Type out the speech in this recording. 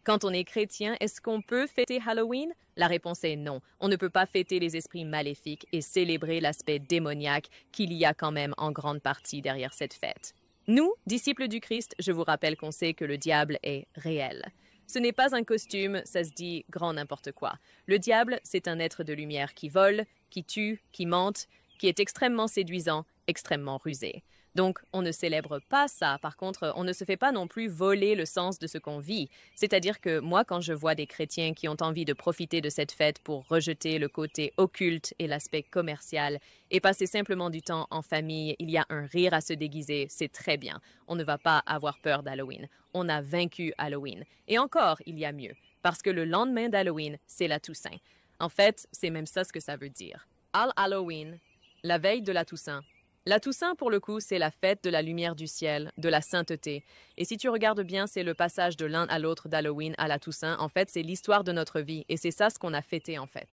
Quand on est chrétien, est-ce qu'on peut fêter Halloween? La réponse est non. On ne peut pas fêter les esprits maléfiques et célébrer l'aspect démoniaque qu'il y a quand même en grande partie derrière cette fête. Nous, disciples du Christ, je vous rappelle qu'on sait que le diable est réel. Ce n'est pas un costume, ça se dit grand n'importe quoi. Le diable, c'est un être de lumière qui vole, qui tue, qui mente, qui est extrêmement séduisant, extrêmement rusé. Donc, on ne célèbre pas ça. Par contre, on ne se fait pas non plus voler le sens de ce qu'on vit. C'est-à-dire que moi, quand je vois des chrétiens qui ont envie de profiter de cette fête pour rejeter le côté occulte et l'aspect commercial et passer simplement du temps en famille, il y a un rire à se déguiser, c'est très bien. On ne va pas avoir peur d'Halloween. On a vaincu Halloween. Et encore, il y a mieux. Parce que le lendemain d'Halloween, c'est la Toussaint. En fait, c'est même ça ce que ça veut dire. All Halloween, la veille de la Toussaint. La Toussaint, pour le coup, c'est la fête de la lumière du ciel, de la sainteté. Et si tu regardes bien, c'est le passage de l'un à l'autre d'Halloween à la Toussaint. En fait, c'est l'histoire de notre vie. Et c'est ça ce qu'on a fêté, en fait.